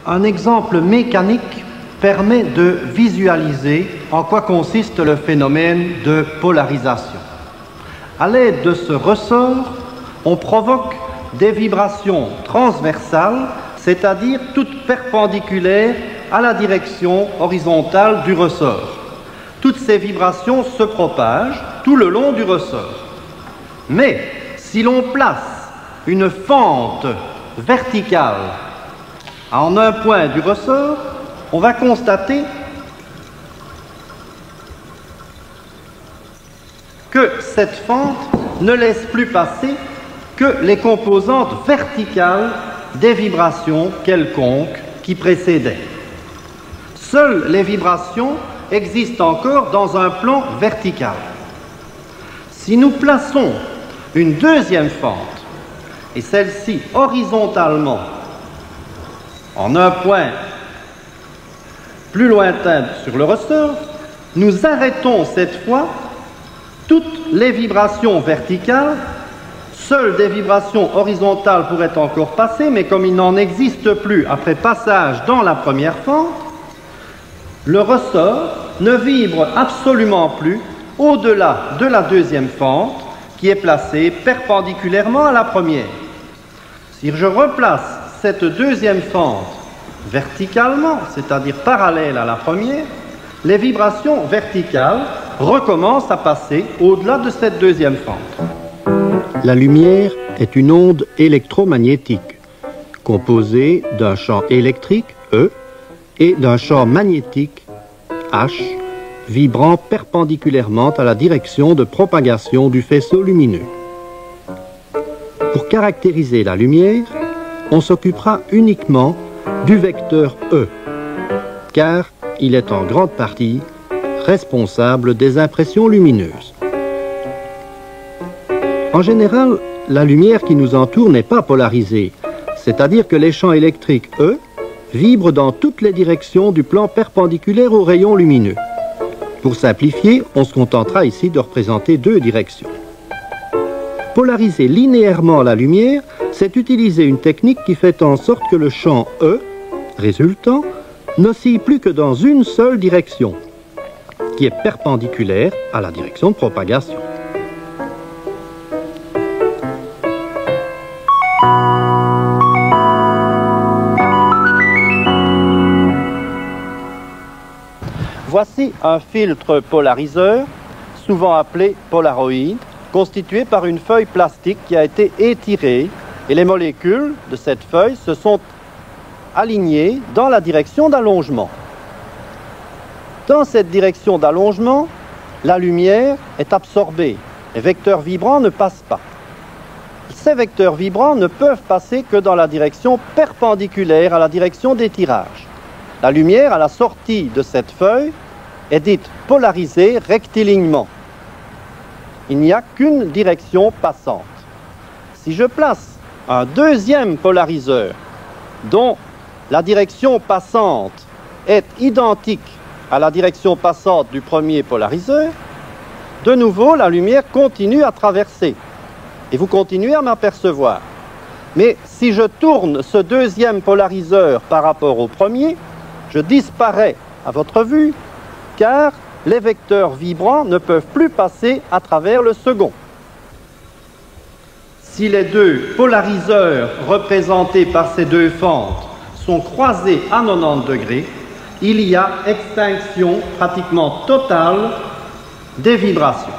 Un exemple mécanique permet de visualiser en quoi consiste le phénomène de polarisation. À l'aide de ce ressort, on provoque des vibrations transversales, c'est-à-dire toutes perpendiculaires à la direction horizontale du ressort. Toutes ces vibrations se propagent tout le long du ressort. Mais si l'on place une fente verticale en un point du ressort, on va constater que cette fente ne laisse plus passer que les composantes verticales des vibrations quelconques qui précédaient. Seules les vibrations existent encore dans un plan vertical. Si nous plaçons une deuxième fente, et celle-ci horizontalement, en un point plus lointain sur le ressort, nous arrêtons cette fois toutes les vibrations verticales. Seules des vibrations horizontales pourraient encore passer, mais comme il n'en existe plus après passage dans la première fente, le ressort ne vibre absolument plus au-delà de la deuxième fente qui est placée perpendiculairement à la première. Si je replace cette deuxième fente verticalement, c'est-à-dire parallèle à la première, les vibrations verticales recommencent à passer au-delà de cette deuxième fente. La lumière est une onde électromagnétique, composée d'un champ électrique, E, et d'un champ magnétique, H, vibrant perpendiculairement à la direction de propagation du faisceau lumineux. Pour caractériser la lumière, on s'occupera uniquement du vecteur E, car il est en grande partie responsable des impressions lumineuses. En général, la lumière qui nous entoure n'est pas polarisée, c'est-à-dire que les champs électriques E vibrent dans toutes les directions du plan perpendiculaire aux rayons lumineux. Pour simplifier, on se contentera ici de représenter deux directions. Polariser linéairement la lumière, c'est utiliser une technique qui fait en sorte que le champ E résultant n'oscille plus que dans une seule direction, qui est perpendiculaire à la direction de propagation. Voici un filtre polariseur, souvent appelé polaroïde, constitué par une feuille plastique qui a été étirée et les molécules de cette feuille se sont alignées dans la direction d'allongement. Dans cette direction d'allongement, la lumière est absorbée. Les vecteurs vibrants ne passent pas. Ces vecteurs vibrants ne peuvent passer que dans la direction perpendiculaire à la direction d'étirage. La lumière, à la sortie de cette feuille, est dite polarisée rectilignement. Il n'y a qu'une direction passante. Si je place un deuxième polariseur dont la direction passante est identique à la direction passante du premier polariseur, de nouveau, la lumière continue à traverser et vous continuez à m'apercevoir. Mais si je tourne ce deuxième polariseur par rapport au premier, je disparais à votre vue, car les vecteurs vibrants ne peuvent plus passer à travers le second. Si les deux polariseurs représentés par ces deux fentes sont croisés à 90 degrés, il y a extinction pratiquement totale des vibrations.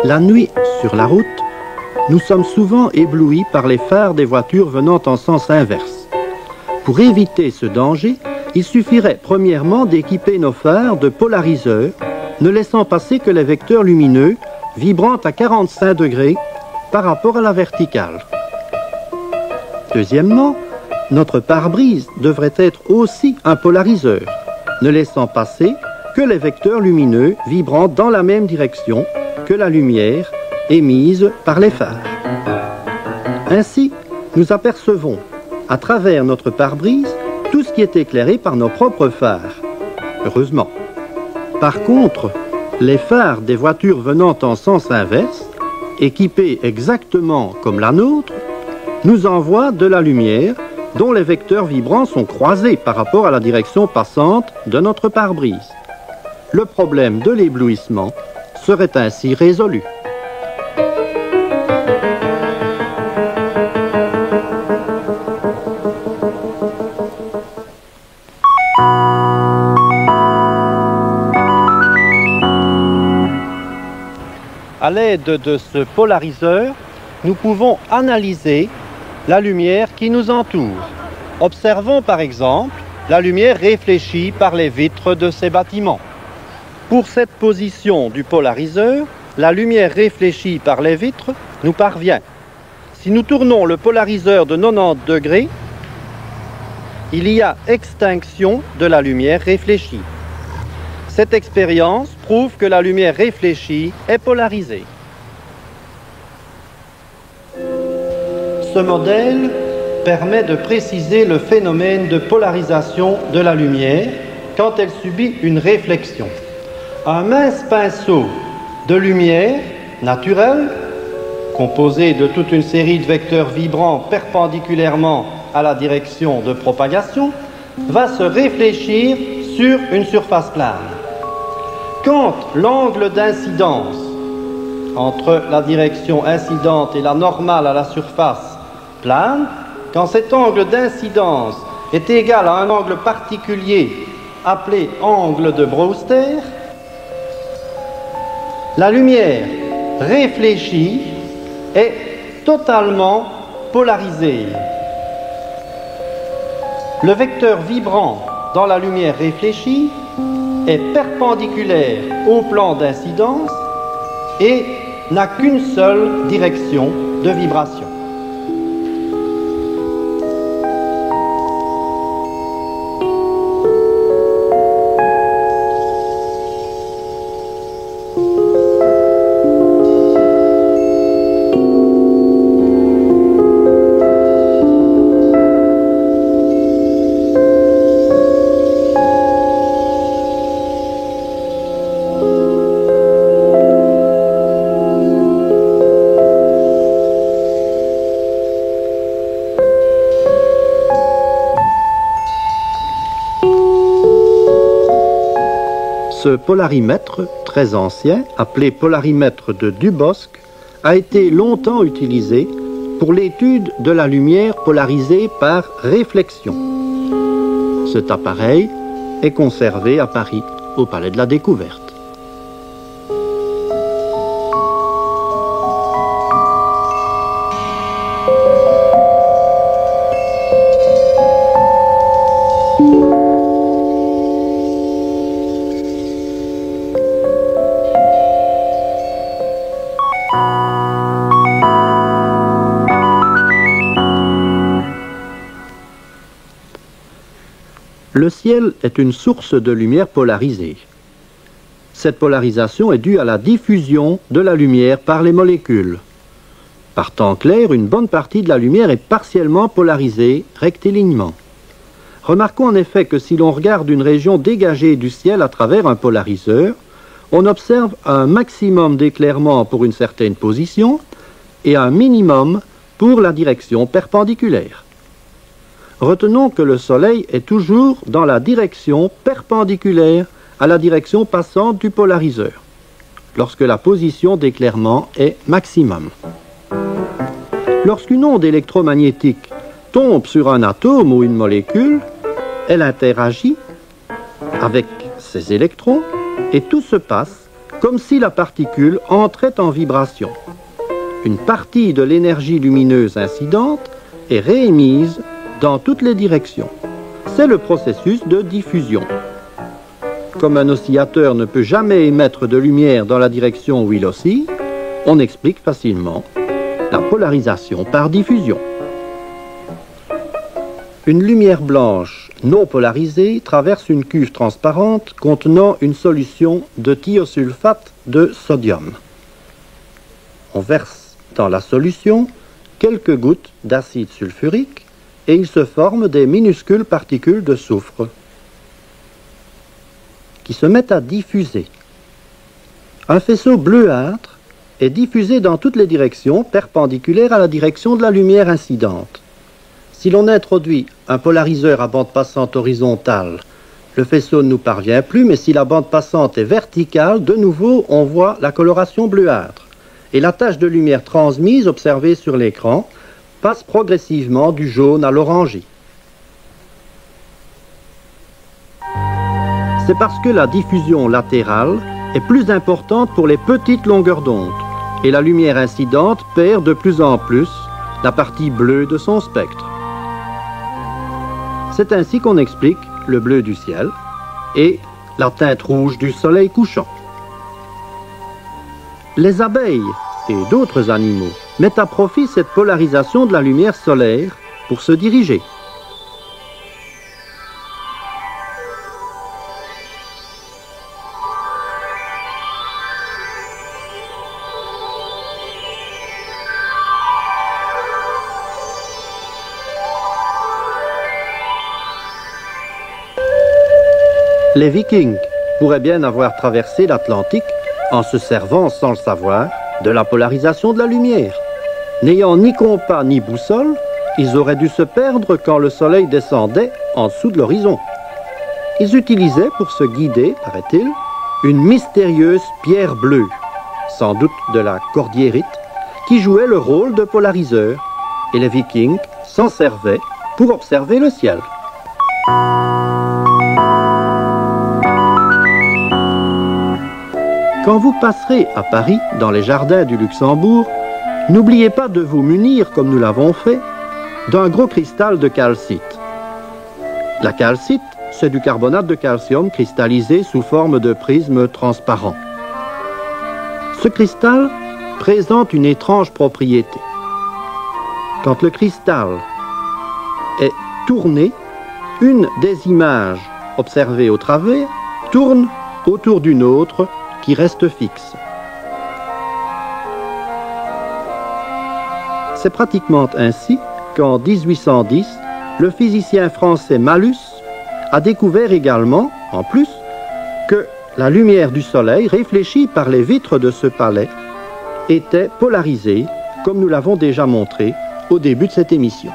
La nuit, sur la route, nous sommes souvent éblouis par les phares des voitures venant en sens inverse. Pour éviter ce danger, il suffirait premièrement d'équiper nos phares de polariseurs, ne laissant passer que les vecteurs lumineux vibrant à 45 degrés par rapport à la verticale. Deuxièmement, notre pare-brise devrait être aussi un polariseur, ne laissant passer que les vecteurs lumineux vibrant dans la même direction que la lumière émise par les phares. Ainsi, nous apercevons, à travers notre pare-brise, tout ce qui est éclairé par nos propres phares. Heureusement. Par contre, les phares des voitures venant en sens inverse, équipés exactement comme la nôtre, nous envoient de la lumière dont les vecteurs vibrants sont croisés par rapport à la direction passante de notre pare-brise. Le problème de l'éblouissement serait ainsi résolu. À l'aide de ce polariseur, nous pouvons analyser la lumière qui nous entoure. Observons par exemple la lumière réfléchie par les vitres de ces bâtiments. Pour cette position du polariseur, la lumière réfléchie par les vitres nous parvient. Si nous tournons le polariseur de 90 degrés, il y a extinction de la lumière réfléchie. Cette expérience prouve que la lumière réfléchie est polarisée. Ce modèle permet de préciser le phénomène de polarisation de la lumière quand elle subit une réflexion. Un mince pinceau de lumière naturelle, composé de toute une série de vecteurs vibrants perpendiculairement à la direction de propagation, va se réfléchir sur une surface plane. Quand l'angle d'incidence entre la direction incidente et la normale à la surface plane, quand cet angle d'incidence est égal à un angle particulier appelé angle de Brewster, la lumière réfléchie est totalement polarisée. Le vecteur vibrant dans la lumière réfléchie est perpendiculaire au plan d'incidence et n'a qu'une seule direction de vibration. Ce polarimètre, très ancien, appelé polarimètre de Dubosc, a été longtemps utilisé pour l'étude de la lumière polarisée par réflexion. Cet appareil est conservé à Paris, au Palais de la Découverte. Le ciel est une source de lumière polarisée. Cette polarisation est due à la diffusion de la lumière par les molécules. Par temps clair, une bonne partie de la lumière est partiellement polarisée rectilignement. Remarquons en effet que si l'on regarde une région dégagée du ciel à travers un polariseur, on observe un maximum d'éclairement pour une certaine position et un minimum pour la direction perpendiculaire. Retenons que le Soleil est toujours dans la direction perpendiculaire à la direction passante du polariseur, lorsque la position d'éclairement est maximum. Lorsqu'une onde électromagnétique tombe sur un atome ou une molécule, elle interagit avec ses électrons et tout se passe comme si la particule entrait en vibration. Une partie de l'énergie lumineuse incidente est réémise dans toutes les directions. C'est le processus de diffusion. Comme un oscillateur ne peut jamais émettre de lumière dans la direction où il oscille, on explique facilement la polarisation par diffusion. Une lumière blanche non polarisée traverse une cuve transparente contenant une solution de thiosulfate de sodium. On verse dans la solution quelques gouttes d'acide sulfurique et il se forme des minuscules particules de soufre qui se mettent à diffuser. Un faisceau bleuâtre est diffusé dans toutes les directions perpendiculaires à la direction de la lumière incidente. Si l'on introduit un polariseur à bande passante horizontale, le faisceau ne nous parvient plus, mais si la bande passante est verticale, de nouveau on voit la coloration bleuâtre. Et la tache de lumière transmise, observée sur l'écran, passe progressivement du jaune à l'orangé. C'est parce que la diffusion latérale est plus importante pour les petites longueurs d'onde, et la lumière incidente perd de plus en plus la partie bleue de son spectre. C'est ainsi qu'on explique le bleu du ciel et la teinte rouge du soleil couchant. Les abeilles et d'autres animaux mettent à profit cette polarisation de la lumière solaire pour se diriger. Les Vikings pourraient bien avoir traversé l'Atlantique en se servant, sans le savoir, de la polarisation de la lumière. N'ayant ni compas ni boussole, ils auraient dû se perdre quand le soleil descendait en dessous de l'horizon. Ils utilisaient pour se guider, paraît-il, une mystérieuse pierre bleue, sans doute de la cordierite, qui jouait le rôle de polariseur, et les Vikings s'en servaient pour observer le ciel. Quand vous passerez à Paris, dans les jardins du Luxembourg, n'oubliez pas de vous munir, comme nous l'avons fait, d'un gros cristal de calcite. La calcite, c'est du carbonate de calcium cristallisé sous forme de prisme transparent. Ce cristal présente une étrange propriété. Quand le cristal est tourné, une des images observées au travers tourne autour d'une autre qui reste fixe. C'est pratiquement ainsi qu'en 1810, le physicien français Malus a découvert également, en plus, que la lumière du soleil, réfléchie par les vitres de ce palais, était polarisée, comme nous l'avons déjà montré au début de cette émission.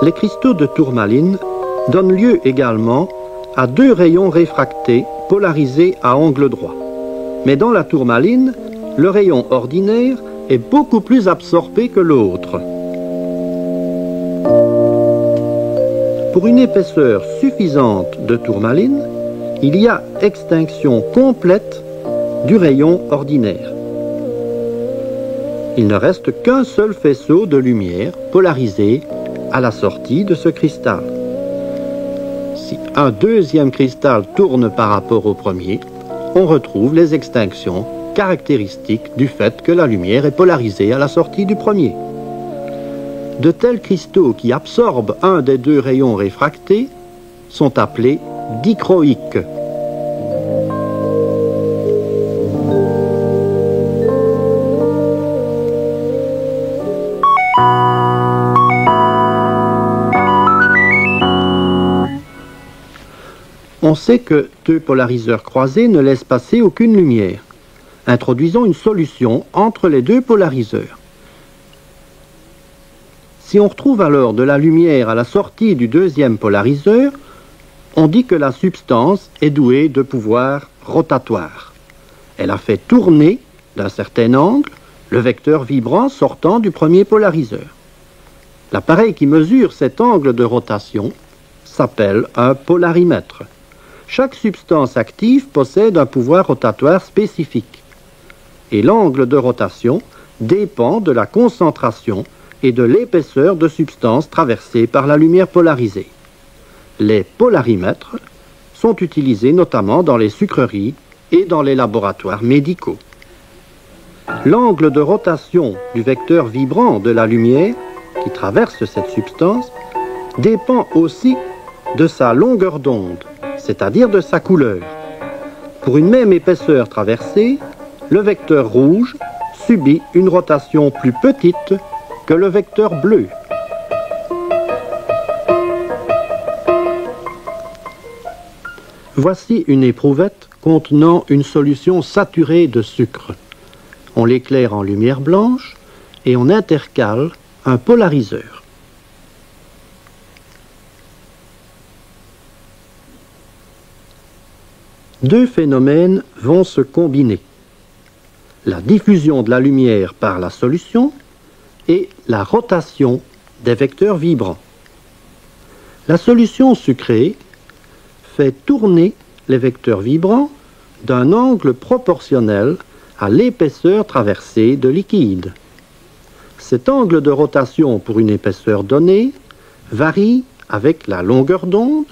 Les cristaux de tourmaline donnent lieu également à deux rayons réfractés polarisés à angle droit. Mais dans la tourmaline, le rayon ordinaire est beaucoup plus absorbé que l'autre. Pour une épaisseur suffisante de tourmaline, il y a extinction complète du rayon ordinaire. Il ne reste qu'un seul faisceau de lumière polarisé à la sortie de ce cristal. Si un deuxième cristal tourne par rapport au premier, on retrouve les extinctions caractéristiques du fait que la lumière est polarisée à la sortie du premier. De tels cristaux qui absorbent un des deux rayons réfractés sont appelés dichroïques. On sait que deux polariseurs croisés ne laissent passer aucune lumière. Introduisons une solution entre les deux polariseurs. Si on retrouve alors de la lumière à la sortie du deuxième polariseur, on dit que la substance est douée de pouvoir rotatoire. Elle a fait tourner d'un certain angle le vecteur vibrant sortant du premier polariseur. L'appareil qui mesure cet angle de rotation s'appelle un polarimètre. Chaque substance active possède un pouvoir rotatoire spécifique. Et l'angle de rotation dépend de la concentration et de l'épaisseur de substance traversée par la lumière polarisée. Les polarimètres sont utilisés notamment dans les sucreries et dans les laboratoires médicaux. L'angle de rotation du vecteur vibrant de la lumière qui traverse cette substance dépend aussi de sa longueur d'onde, c'est-à-dire de sa couleur. Pour une même épaisseur traversée, le vecteur rouge subit une rotation plus petite que le vecteur bleu. Voici une éprouvette contenant une solution saturée de sucre. On l'éclaire en lumière blanche et on intercale un polariseur. Deux phénomènes vont se combiner. La diffusion de la lumière par la solution et la rotation des vecteurs vibrants. La solution sucrée fait tourner les vecteurs vibrants d'un angle proportionnel à l'épaisseur traversée de liquide. Cet angle de rotation pour une épaisseur donnée varie avec la longueur d'onde,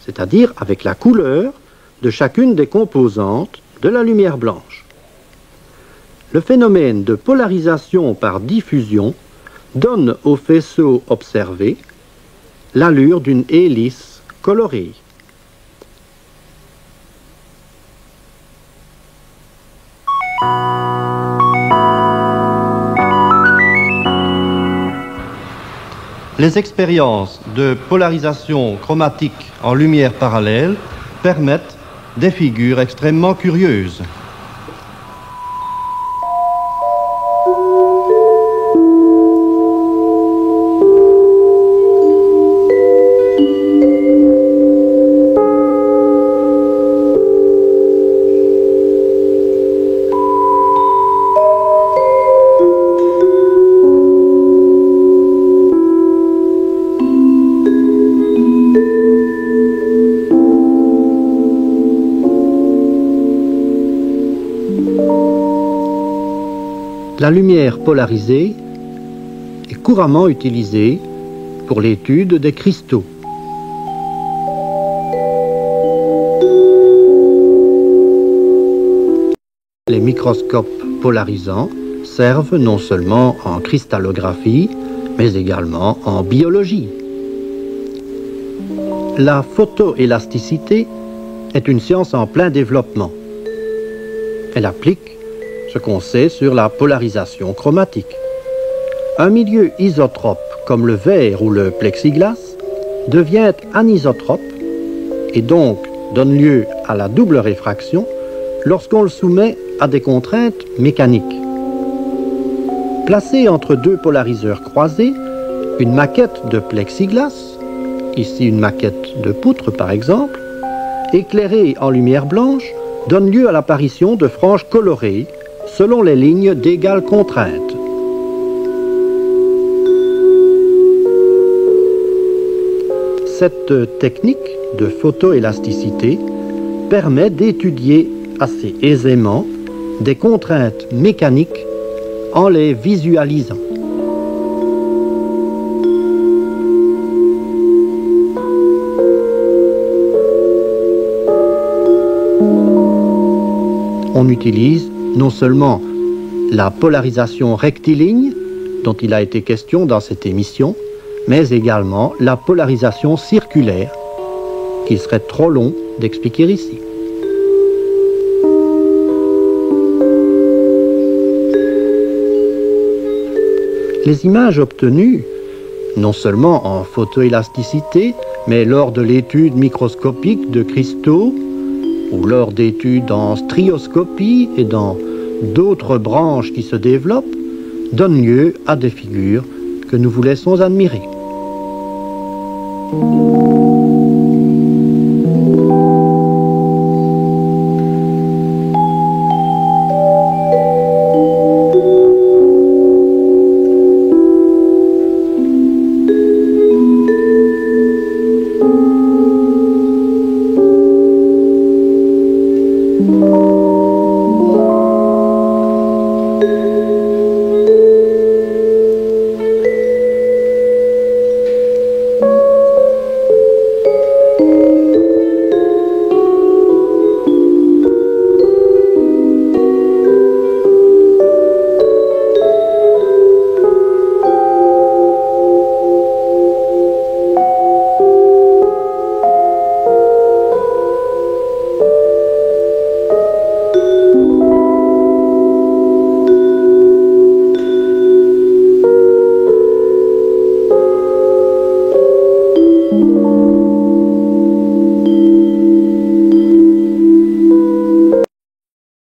c'est-à-dire avec la couleur de chacune des composantes de la lumière blanche. Le phénomène de polarisation par diffusion donne au faisceau observé l'allure d'une hélice colorée. Les expériences de polarisation chromatique en lumière parallèle permettent des figures extrêmement curieuses. La lumière polarisée est couramment utilisée pour l'étude des cristaux. Les microscopes polarisants servent non seulement en cristallographie, mais également en biologie. La photoélasticité est une science en plein développement. Elle applique ce qu'on sait sur la polarisation chromatique. Un milieu isotrope comme le verre ou le plexiglas devient anisotrope et donc donne lieu à la double réfraction lorsqu'on le soumet à des contraintes mécaniques. Placé entre deux polariseurs croisés, Une maquette de plexiglas, ici une maquette de poutre par exemple, éclairée en lumière blanche, donne lieu à l'apparition de franges colorées selon les lignes d'égale contrainte. Cette technique de photoélasticité permet d'étudier assez aisément des contraintes mécaniques en les visualisant. On utilise non seulement la polarisation rectiligne, dont il a été question dans cette émission, mais également la polarisation circulaire, qu'il serait trop long d'expliquer ici. Les images obtenues, non seulement en photoélasticité, mais lors de l'étude microscopique de cristaux, ou lors d'études en strioscopie et dans d'autres branches qui se développent, donnent lieu à des figures que nous vous laissons admirer.